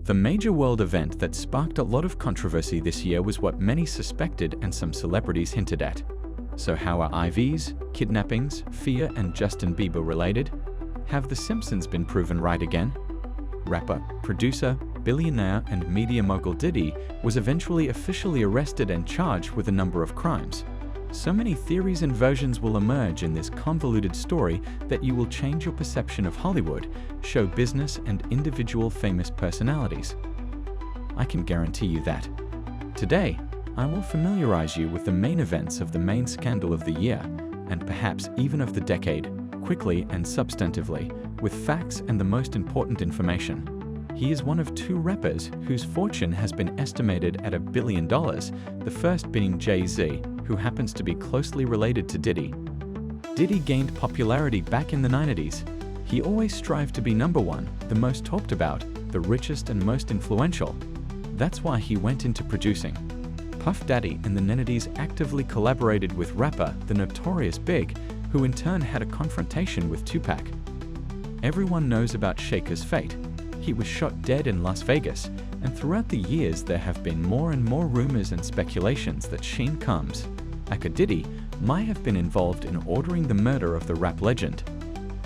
The major world event that sparked a lot of controversy this year was what many suspected and some celebrities hinted at. So how are IVs, kidnappings, fear, and Justin Bieber related? Have The Simpsons been proven right again? Rapper, producer, billionaire, and media mogul Diddy was eventually officially arrested and charged with a number of crimes. So many theories and versions will emerge in this convoluted story that you will change your perception of Hollywood, show business, and individual famous personalities. I can guarantee you that. Today, I will familiarize you with the main events of the main scandal of the year, and perhaps even of the decade, quickly and substantively, with facts and the most important information. He is one of two rappers whose fortune has been estimated at $1 billion, the first being Jay-Z, who happens to be closely related to Diddy. Diddy gained popularity back in the 90s. He always strived to be number one, the most talked about, the richest and most influential. That's why he went into producing. Puff Daddy in the 90s actively collaborated with rapper The Notorious Big, who in turn had a confrontation with Tupac. Everyone knows about Shaker's fate. He was shot dead in Las Vegas, and throughout the years there have been more and more rumors and speculations that Sean Combs, aka Diddy, might have been involved in ordering the murder of the rap legend.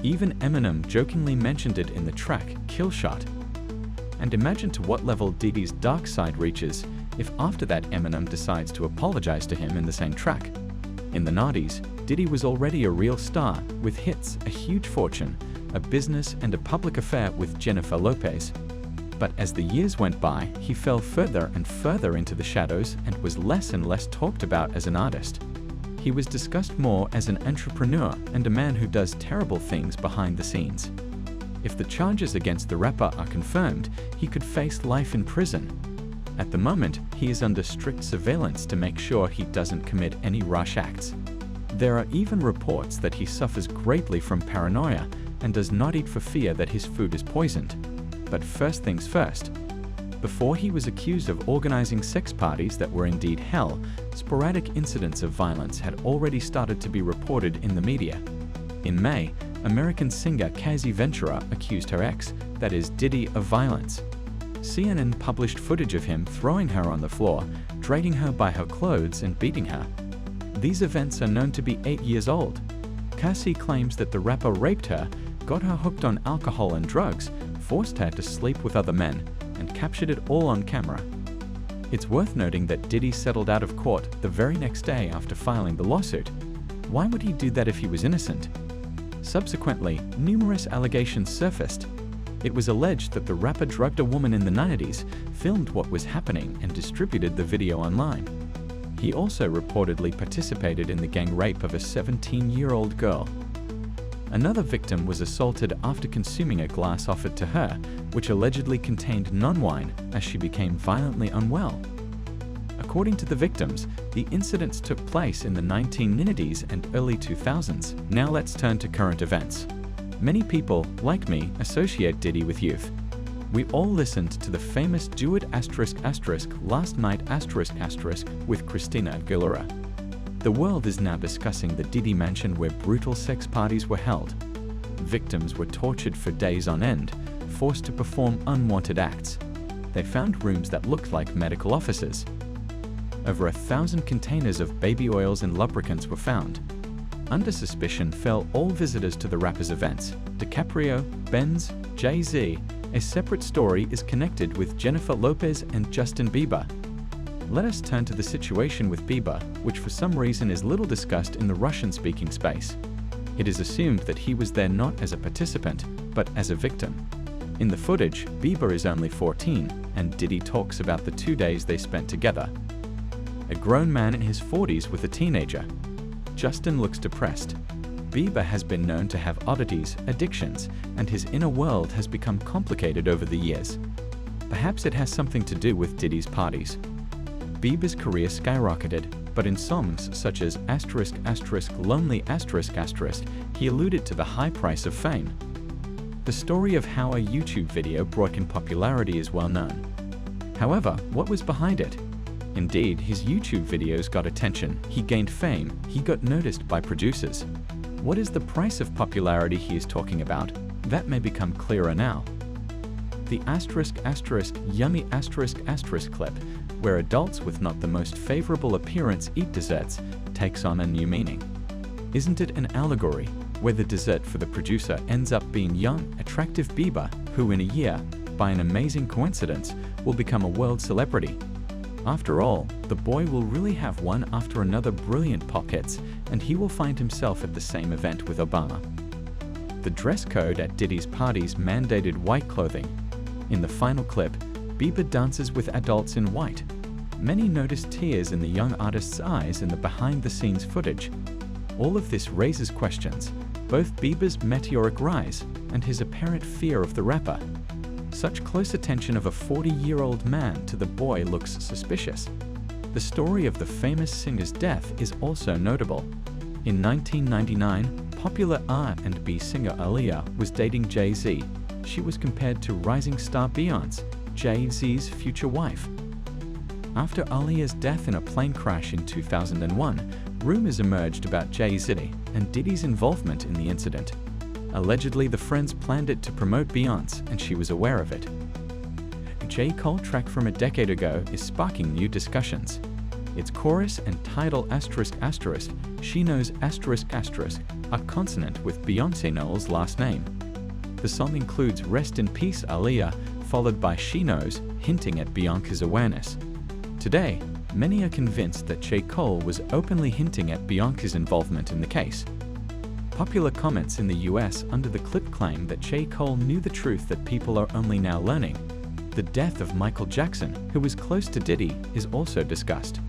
Even Eminem jokingly mentioned it in the track Kill Shot. And imagine to what level Diddy's dark side reaches if after that Eminem decides to apologize to him in the same track. In the 90s, Diddy was already a real star, with hits, a huge fortune, a business, and a public affair with Jennifer Lopez. But as the years went by, he fell further and further into the shadows and was less and less talked about as an artist. He was discussed more as an entrepreneur and a man who does terrible things behind the scenes. If the charges against the rapper are confirmed, he could face life in prison. At the moment, he is under strict surveillance to make sure he doesn't commit any rash acts. There are even reports that he suffers greatly from paranoia and does not eat for fear that his food is poisoned. But first things first. Before he was accused of organizing sex parties that were indeed hell, sporadic incidents of violence had already started to be reported in the media. In May, American singer Cassie Ventura accused her ex, that is Diddy, of violence. CNN published footage of him throwing her on the floor, dragging her by her clothes and beating her. These events are known to be 8 years old. Cassie claims that the rapper raped her, got her hooked on alcohol and drugs, forced her to sleep with other men, and captured it all on camera. It's worth noting that Diddy settled out of court the very next day after filing the lawsuit. Why would he do that if he was innocent? Subsequently, numerous allegations surfaced. It was alleged that the rapper drugged a woman in the 90s, filmed what was happening, and distributed the video online. He also reportedly participated in the gang rape of a 17-year-old girl. Another victim was assaulted after consuming a glass offered to her, which allegedly contained non-wine, as she became violently unwell. According to the victims, the incidents took place in the 1990s and early 2000s. Now let's turn to current events. Many people, like me, associate Diddy with youth. We all listened to the famous Do It *** Last Night *** with Christina Aguilera. The world is now discussing the Diddy mansion where brutal sex parties were held. Victims were tortured for days on end, forced to perform unwanted acts. They found rooms that looked like medical offices. Over 1,000 containers of baby oils and lubricants were found. Under suspicion fell all visitors to the rapper's events: DiCaprio, Benz, Jay-Z. A separate story is connected with Jennifer Lopez and Justin Bieber. Let us turn to the situation with Bieber, which for some reason is little discussed in the Russian-speaking space. It is assumed that he was there not as a participant, but as a victim. In the footage, Bieber is only 14, and Diddy talks about the 2 days they spent together. A grown man in his 40s with a teenager. Justin looks depressed. Bieber has been known to have oddities, addictions, and his inner world has become complicated over the years. Perhaps it has something to do with Diddy's parties. Bieber's career skyrocketed, but in songs such as *** Lonely ***, he alluded to the high price of fame. The story of how a YouTube video brought him popularity is well known. However, what was behind it? Indeed, his YouTube videos got attention, he gained fame, he got noticed by producers. What is the price of popularity he is talking about? That may become clearer now. the yummy clip, where adults with not the most favorable appearance eat desserts, takes on a new meaning. Isn't it an allegory, where the dessert for the producer ends up being young, attractive Bieber, who in a year, by an amazing coincidence, will become a world celebrity? After all, the boy will really have one after another brilliant pop hits, and he will find himself at the same event with Obama. The dress code at Diddy's parties mandated white clothing. In the final clip, Bieber dances with adults in white. Many noticed tears in the young artist's eyes in the behind-the-scenes footage. All of this raises questions, both Bieber's meteoric rise and his apparent fear of the rapper. Such close attention of a 40-year-old man to the boy looks suspicious. The story of the famous singer's death is also notable. In 1999, popular R&B singer Aaliyah was dating Jay-Z. She was compared to rising star Beyoncé, Jay-Z's future wife. After Aaliyah's death in a plane crash in 2001, rumors emerged about Jay-Z and Diddy's involvement in the incident. Allegedly, the friends planned it to promote Beyoncé, and she was aware of it. A J. Cole track from a decade ago is sparking new discussions. Its chorus and title ***, She Knows ***, are consonant with Beyoncé Knowles' last name. The song includes Rest in Peace Aaliyah, followed by She Knows, hinting at Bianca's awareness. Today, many are convinced that J. Cole was openly hinting at Bianca's involvement in the case. Popular comments in the US under the clip claim that J. Cole knew the truth that people are only now learning. The death of Michael Jackson, who was close to Diddy, is also discussed.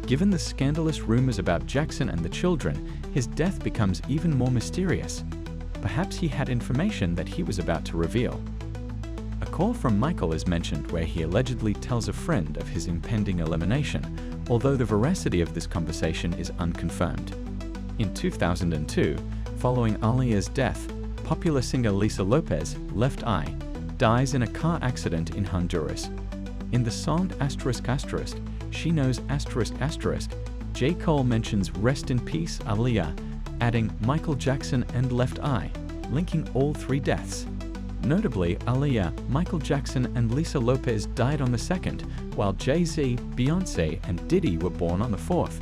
Given the scandalous rumors about Jackson and the children, his death becomes even more mysterious. Perhaps he had information that he was about to reveal. A call from Michael is mentioned where he allegedly tells a friend of his impending elimination, although the veracity of this conversation is unconfirmed. In 2002, following Aaliyah's death, popular singer Lisa Lopez, Left Eye, dies in a car accident in Honduras. In the song ***, She Knows ***, J. Cole mentions Rest in Peace Aaliyah, adding Michael Jackson and Left Eye, linking all three deaths. Notably, Aaliyah, Michael Jackson, and Lisa Lopez died on the 2nd, while Jay-Z, Beyoncé, and Diddy were born on the 4th.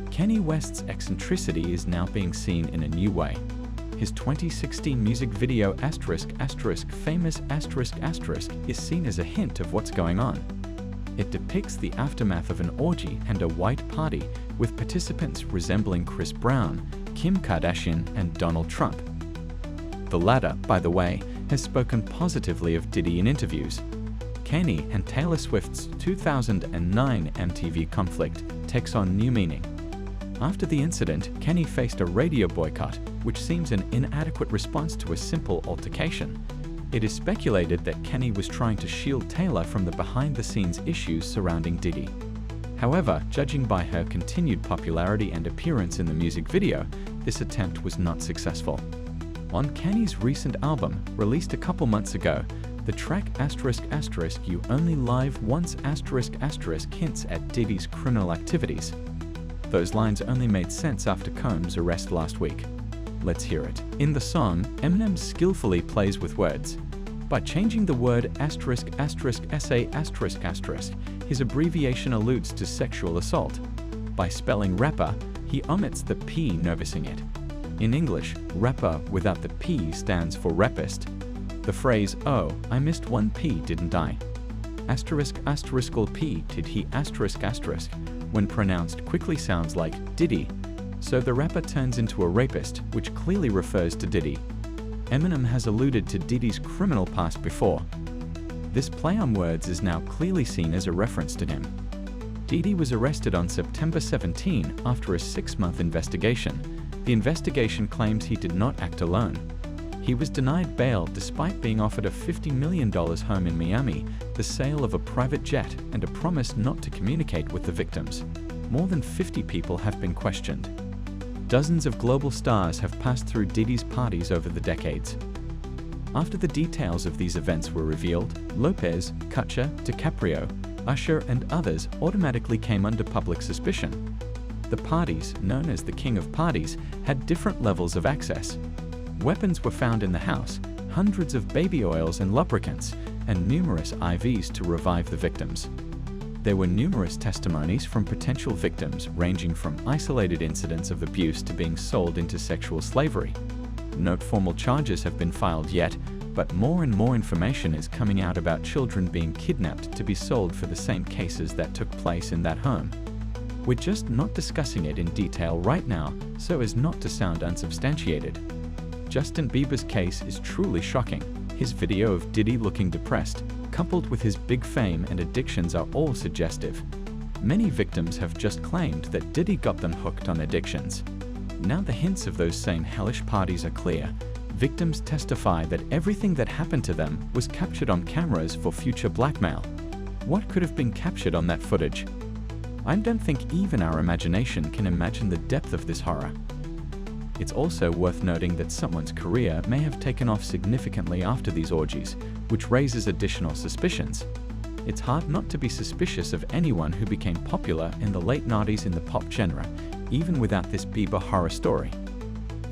Kanye West's eccentricity is now being seen in a new way. His 2016 music video ***famous *** is seen as a hint of what's going on. It depicts the aftermath of an orgy and a white party, with participants resembling Chris Brown, Kim Kardashian, and Donald Trump. The latter, by the way, has spoken positively of Diddy in interviews. Kanye and Taylor Swift's 2009 MTV conflict takes on new meaning. After the incident, Kanye faced a radio boycott, which seems an inadequate response to a simple altercation. It is speculated that Kanye was trying to shield Taylor from the behind-the-scenes issues surrounding Diddy. However, judging by her continued popularity and appearance in the music video, this attempt was not successful. On Kanye's recent album, released a couple months ago, the track ***, You Only Live Once *** hints at Diddy's criminal activities. Those lines only made sense after Combs' arrest last week. Let's hear it. In the song, Eminem skillfully plays with words. By changing the word ***, his abbreviation alludes to sexual assault. By spelling rapper, he omits the P noticing it. In English, rapper without the P stands for rapist. The phrase, "Oh, I missed one P, didn't I?" ***P did he ***, when pronounced quickly sounds like Diddy, so the rapper turns into a rapist, which clearly refers to Diddy. Eminem has alluded to Diddy's criminal past before. This play on words is now clearly seen as a reference to him. Diddy was arrested on September 17 after a 6-month investigation. The investigation claims he did not act alone. He was denied bail despite being offered a $50 million home in Miami, the sale of a private jet, and a promise not to communicate with the victims. More than 50 people have been questioned. Dozens of global stars have passed through Diddy's parties over the decades. After the details of these events were revealed, Lopez, Kutcher, DiCaprio, Usher, and others automatically came under public suspicion. The parties, known as the King of Parties, had different levels of access. Weapons were found in the house, hundreds of baby oils and lubricants, and numerous IVs to revive the victims. There were numerous testimonies from potential victims ranging from isolated incidents of abuse to being sold into sexual slavery. No formal charges have been filed yet, but more and more information is coming out about children being kidnapped to be sold for the same cases that took place in that home. We're just not discussing it in detail right now so as not to sound unsubstantiated. Justin Bieber's case is truly shocking. His video of Diddy looking depressed, coupled with his big fame and addictions, are all suggestive. Many victims have just claimed that Diddy got them hooked on addictions. Now the hints of those same hellish parties are clear. Victims testify that everything that happened to them was captured on cameras for future blackmail. What could have been captured on that footage? I don't think even our imagination can imagine the depth of this horror. It's also worth noting that someone's career may have taken off significantly after these orgies, which raises additional suspicions. It's hard not to be suspicious of anyone who became popular in the late 90s in the pop genre, even without this Bieber horror story.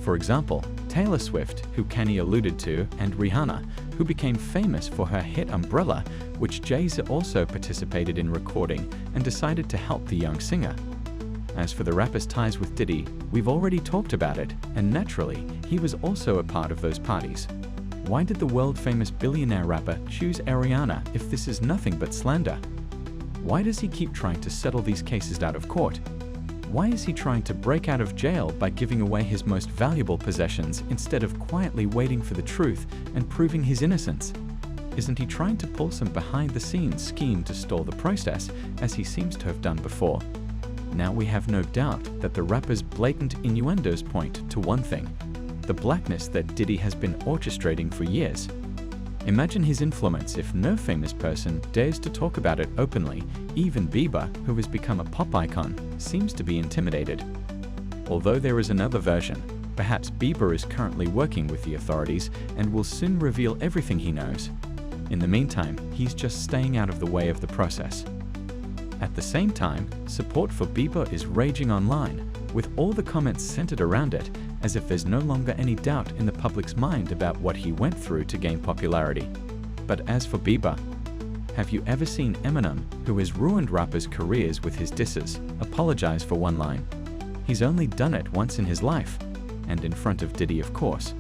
For example, Taylor Swift, who Kenny alluded to, and Rihanna, who became famous for her hit Umbrella, which Jay-Z also participated in recording and decided to help the young singer. As for the rapper's ties with Diddy, we've already talked about it, and naturally, he was also a part of those parties. Why did the world-famous billionaire rapper choose Ariana if this is nothing but slander? Why does he keep trying to settle these cases out of court? Why is he trying to break out of jail by giving away his most valuable possessions instead of quietly waiting for the truth and proving his innocence? Isn't he trying to pull some behind-the-scenes scheme to stall the process, as he seems to have done before? Now we have no doubt that the rapper's blatant innuendos point to one thing: the blackness that Diddy has been orchestrating for years. Imagine his influence if no famous person dares to talk about it openly. Even Bieber, who has become a pop icon, seems to be intimidated. Although there is another version, perhaps Bieber is currently working with the authorities and will soon reveal everything he knows. In the meantime, he's just staying out of the way of the process. At the same time, support for Bieber is raging online, with all the comments centered around it, as if there's no longer any doubt in the public's mind about what he went through to gain popularity. But as for Bieber, have you ever seen Eminem, who has ruined rappers' careers with his disses, apologize for one line? He's only done it once in his life, and in front of Diddy, of course.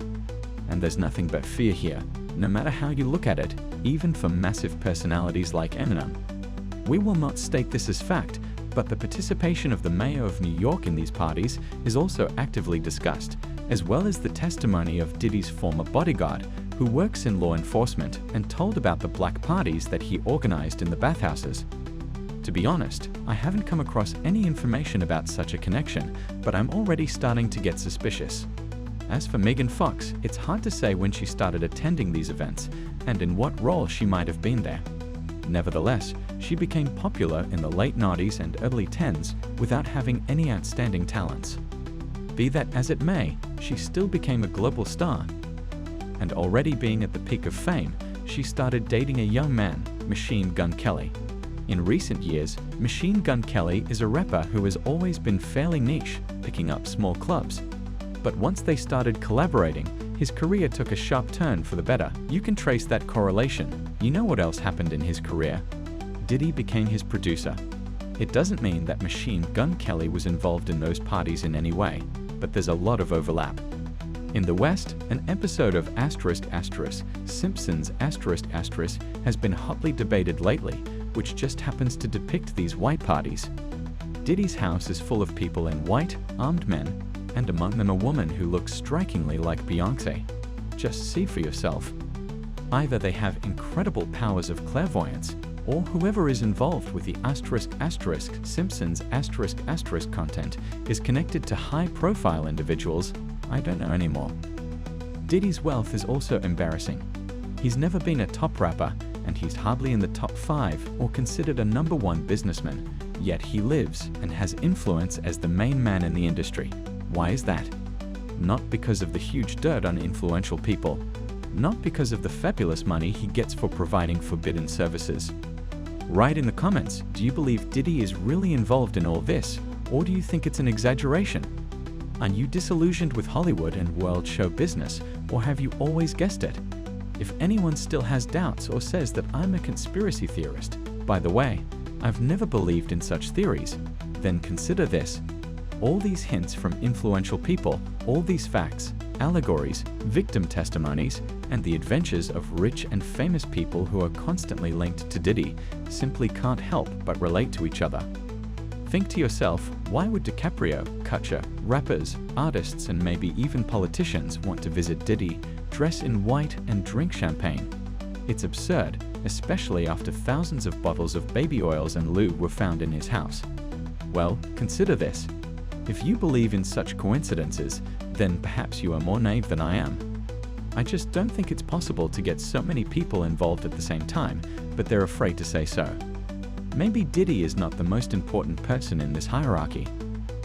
And there's nothing but fear here, no matter how you look at it, even for massive personalities like Eminem. We will not state this as fact, but the participation of the mayor of New York in these parties is also actively discussed, as well as the testimony of Diddy's former bodyguard, who works in law enforcement and told about the black parties that he organized in the bathhouses. To be honest, I haven't come across any information about such a connection, but I'm already starting to get suspicious. As for Megan Fox, it's hard to say when she started attending these events and in what role she might have been there. Nevertheless, she became popular in the late 90s and early 10s without having any outstanding talents. Be that as it may, she still became a global star. And already being at the peak of fame, she started dating a young man, Machine Gun Kelly. In recent years, Machine Gun Kelly is a rapper who has always been fairly niche, picking up small clubs. But once they started collaborating, his career took a sharp turn for the better. You can trace that correlation. You know what else happened in his career? Diddy became his producer. It doesn't mean that Machine Gun Kelly was involved in those parties in any way, but there's a lot of overlap. In the West, an episode of Simpsons has been hotly debated lately, which just happens to depict these white parties. Diddy's house is full of people in white, armed men, and among them a woman who looks strikingly like Beyoncé. Just see for yourself. Either they have incredible powers of clairvoyance, or whoever is involved with the Simpsons content is connected to high-profile individuals. I don't know anymore. Diddy's wealth is also embarrassing. He's never been a top rapper, and he's hardly in the top 5 or considered a #1 businessman, yet he lives and has influence as the main man in the industry. Why is that? Not because of the huge dirt on influential people, not because of the fabulous money he gets for providing forbidden services. Write in the comments, do you believe Diddy is really involved in all this, or do you think it's an exaggeration? Are you disillusioned with Hollywood and world show business, or have you always guessed it? If anyone still has doubts or says that I'm a conspiracy theorist, by the way, I've never believed in such theories, then consider this. All these hints from influential people, all these facts, allegories, victim testimonies, and the adventures of rich and famous people who are constantly linked to Diddy simply can't help but relate to each other. Think to yourself, why would DiCaprio, Kutcher, rappers, artists, and maybe even politicians want to visit Diddy, dress in white, and drink champagne? It's absurd, especially after thousands of bottles of baby oils and lube were found in his house. Well, consider this. If you believe in such coincidences, then perhaps you are more naive than I am. I just don't think it's possible to get so many people involved at the same time, but they're afraid to say so. Maybe Diddy is not the most important person in this hierarchy.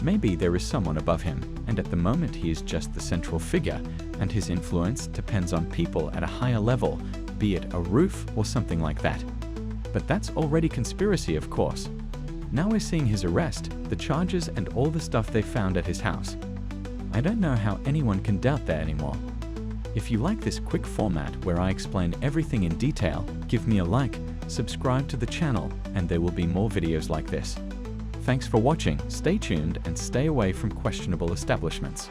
Maybe there is someone above him, and at the moment he is just the central figure, and his influence depends on people at a higher level, be it a roof or something like that. But that's already conspiracy, of course. Now we're seeing his arrest, the charges, and all the stuff they found at his house. I don't know how anyone can doubt that anymore. If you like this quick format where I explain everything in detail, give me a like, subscribe to the channel, and there will be more videos like this. Thanks for watching, stay tuned, and stay away from questionable establishments.